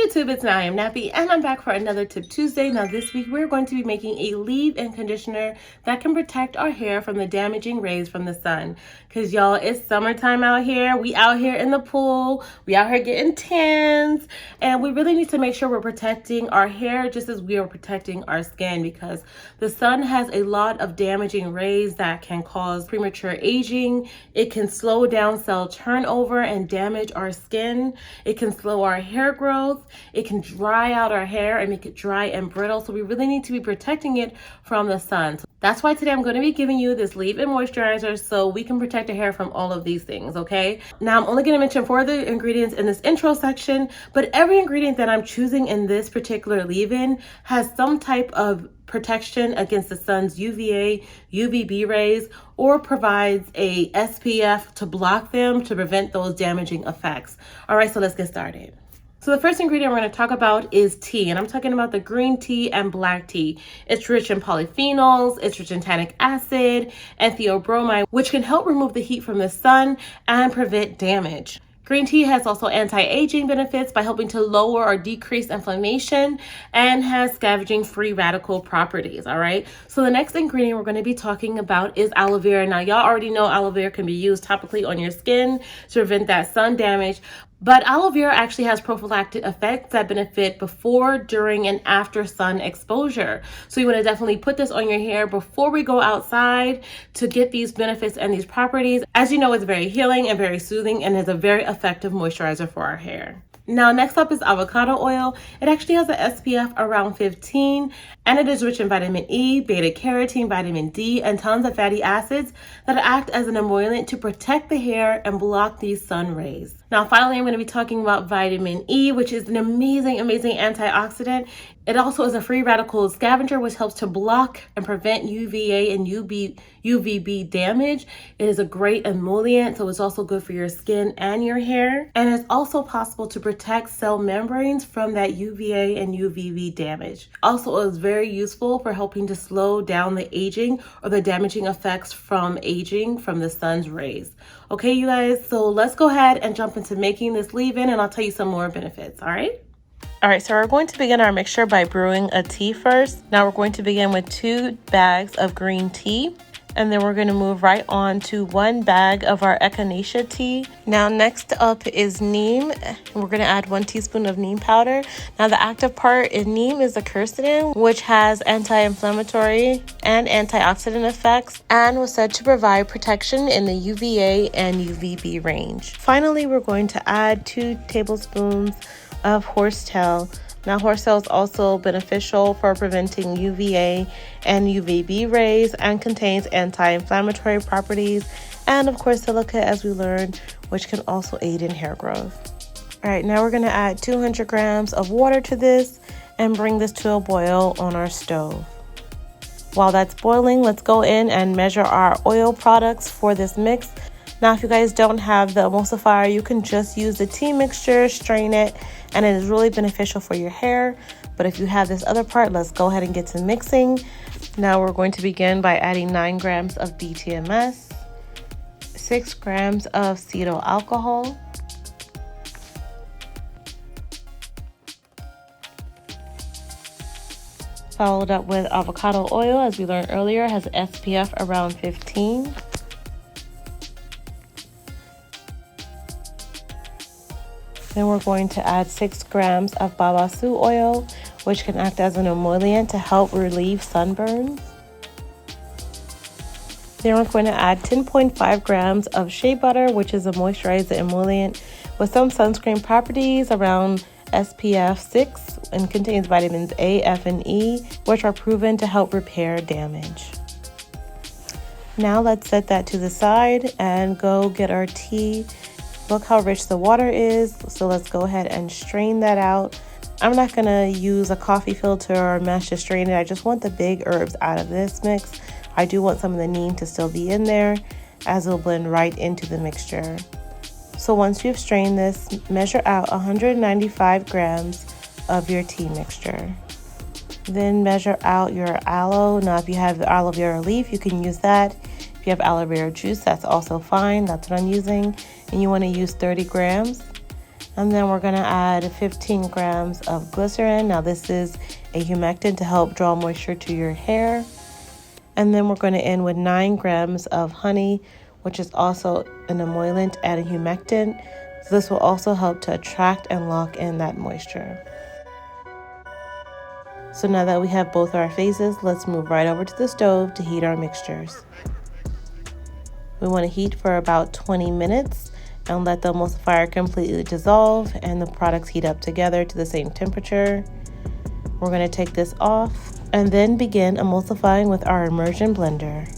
YouTube, it's I am Nappy, and I'm back for another Tip Tuesday. Now this week we're going to be making a leave-in conditioner that can protect our hair from the damaging rays from the sun. Cause y'all, it's summertime out here. We out here in the pool, we out here getting tans, and we really need to make sure we're protecting our hair just as we are protecting our skin, because the sun has a lot of damaging rays that can cause premature aging. It can slow down cell turnover and damage our skin. It can slow our hair growth. It can dry out our hair and make it dry and brittle. So we really need to be protecting it from the sun. So that's why today I'm going to be giving you this leave-in moisturizer so we can protect the hair from all of these things, okay? Now I'm only going to mention 4 of the ingredients in this intro section, but every ingredient that I'm choosing in this particular leave-in has some type of protection against the sun's UVA, UVB rays, or provides a SPF to block them to prevent those damaging effects. All right, so let's get started. So the first ingredient we're going to talk about is tea, and I'm talking about the green tea and black tea. It's rich in polyphenols, it's rich in tannic acid and theobromine, which can help remove the heat from the sun and prevent damage. Green tea has also anti-aging benefits by helping to lower or decrease inflammation and has scavenging free radical properties, all right? So the next ingredient we're going to be talking about is aloe vera. Now, y'all already know aloe vera can be used topically on your skin to prevent that sun damage. But aloe vera actually has prophylactic effects that benefit before, during, and after sun exposure. So you want to definitely put this on your hair before we go outside to get these benefits and these properties. As you know, it's very healing and very soothing and is a very effective moisturizer for our hair. Now, next up is avocado oil. It actually has an SPF around 15, and it is rich in vitamin E, beta carotene, vitamin D, and tons of fatty acids that act as an emollient to protect the hair and block these sun rays. Now, finally, I'm going to be talking about vitamin E, which is an amazing antioxidant. It also is a free radical scavenger, which helps to block and prevent UVA and UVB damage. It is a great emollient, so it's also good for your skin and your hair. And it's also possible to protect cell membranes from that UVA and UVB damage. Also, it is very useful for helping to slow down the aging or the damaging effects from aging from the sun's rays. Okay, you guys, so let's go ahead and jump into making this leave-in, and I'll tell you some more benefits, all right? All right, so we're going to begin our mixture by brewing a tea first. Now we're going to begin with 2 bags of green tea, and then we're going to move right on to 1 bag of our Echinacea tea. Now next up is Neem, and we're going to add 1 teaspoon of Neem powder. Now the active part in Neem is the quercetin, which has anti-inflammatory and antioxidant effects and was said to provide protection in the UVA and UVB range. Finally, we're going to add 2 tablespoons of Horsetail. Now, Horsetail is also beneficial for preventing UVA and UVB rays and contains anti-inflammatory properties and, of course, silica, as we learned, which can also aid in hair growth. All right, now we're going to add 200 grams of water to this and bring this to a boil on our stove. While that's boiling, let's go in and measure our oil products for this mix. Now, if you guys don't have the emulsifier, you can just use the tea mixture, strain it, and it is really beneficial for your hair. But if you have this other part, let's go ahead and get to mixing. Now we're going to begin by adding 9 grams of BTMS, 6 grams of Cetyl Alcohol, followed up with avocado oil, as we learned earlier, has SPF around 15. Then we're going to add 6 grams of Babassu oil, which can act as an emollient to help relieve sunburns. Then we're going to add 10.5 grams of shea butter, which is a moisturizer emollient with some sunscreen properties around SPF 6 and contains vitamins A, F, and E, which are proven to help repair damage. Now let's set that to the side and go get our tea. Look how rich the water is, so let's go ahead and strain that out. I'm not gonna use a coffee filter or mesh to strain it. I just want the big herbs out of this mix. I do want some of the neem to still be in there, as it'll blend right into the mixture. So once you've strained this, measure out 195 grams of your tea mixture. Then measure out your aloe. Now, if you have the aloe vera leaf, you can use that. If you have aloe vera juice, that's also fine. That's what I'm using. And you want to use 30 grams. And then we're gonna add 15 grams of glycerin. Now this is a humectant to help draw moisture to your hair. And then we're gonna end with 9 grams of honey, which is also an emollient and a humectant. So this will also help to attract and lock in that moisture. So now that we have both our phases, let's move right over to the stove to heat our mixtures. We wanna heat for about 20 minutes and let the emulsifier completely dissolve and the products heat up together to the same temperature. We're going to take this off and then begin emulsifying with our immersion blender.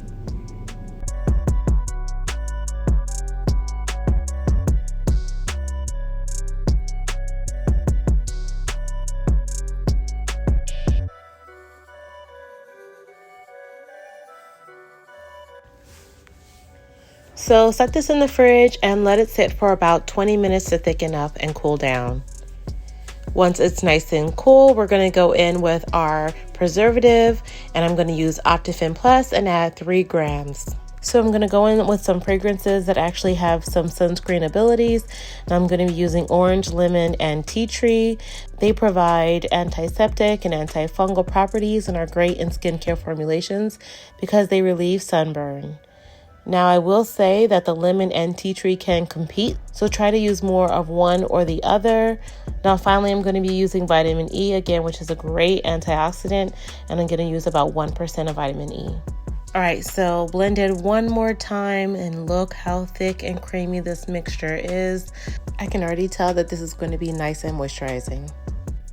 So set this in the fridge and let it sit for about 20 minutes to thicken up and cool down. Once it's nice and cool, we're going to go in with our preservative, and I'm going to use Optifin Plus and add 3 grams. So I'm going to go in with some fragrances that actually have some sunscreen abilities. And I'm going to be using orange, lemon, and tea tree. They provide antiseptic and antifungal properties and are great in skincare formulations because they relieve sunburn. Now, I will say that the lemon and tea tree can compete, so try to use more of one or the other. Now, finally, I'm going to be using vitamin E again, which is a great antioxidant, and I'm going to use about 1% of vitamin E. All right, so blend it one more time, and look how thick and creamy this mixture is. I can already tell that this is going to be nice and moisturizing.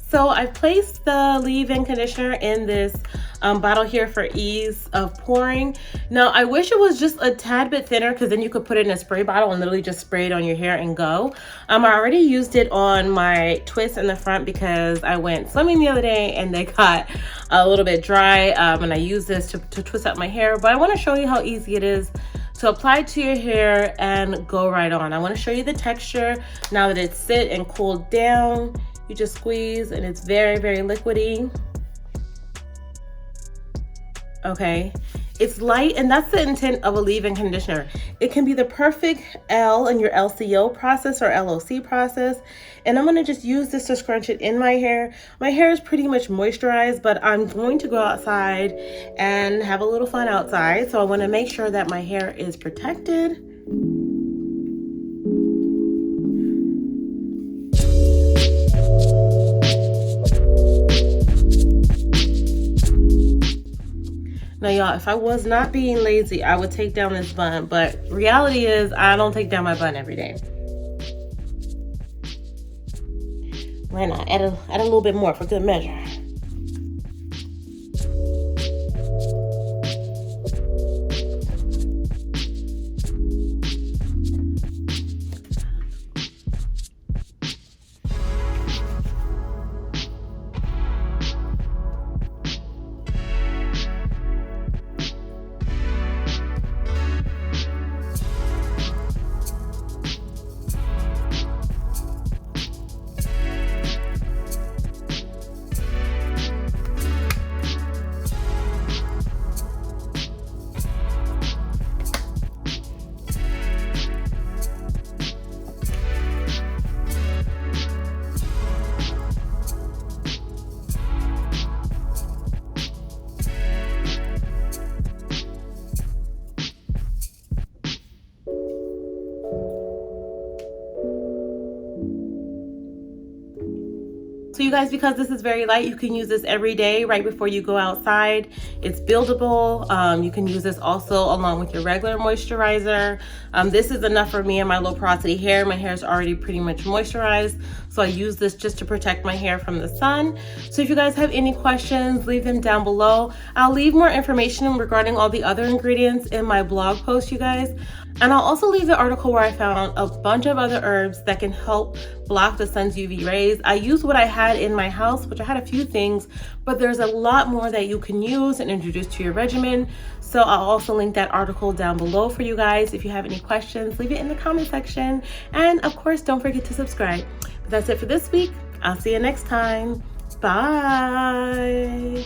So I've placed the leave-in conditioner in this bottle here for ease of pouring. Now I wish it was just a tad bit thinner because then you could put it in a spray bottle and literally just spray it on your hair and go. I already used it on my twists in the front because I went swimming the other day and they got a little bit dry, and I used this to twist up my hair. But I want to show you how easy it is to apply to your hair and go right on. I want to show you the texture now that it's sit and cooled down. You just squeeze and it's very, very liquidy. Okay, it's light, and that's the intent of a leave-in conditioner. It can be the perfect L in your LCO process or LOC process. And I'm gonna just use this to scrunch it in my hair. My hair is pretty much moisturized, but I'm going to go outside and have a little fun outside. So I wanna make sure that my hair is protected. Now y'all, if I was not being lazy, I would take down this bun, but reality is I don't take down my bun every day. Why not? Add a little bit more for good measure. So you guys, because this is very light, you can use this every day right before you go outside. It's buildable. You can use this also along with your regular moisturizer. This is enough for me and my low porosity hair. My hair is already pretty much moisturized, so I use this just to protect my hair from the sun. So if you guys have any questions, leave them down below. I'll leave more information regarding all the other ingredients in my blog post, you guys. And I'll also leave the article where I found a bunch of other herbs that can help block the sun's UV rays. I used what I had in my house, which I had a few things, but there's a lot more that you can use and introduce to your regimen. So I'll also link that article down below for you guys. If you have any questions, leave it in the comment section. And of course, don't forget to subscribe. But that's it for this week. I'll see you next time. Bye.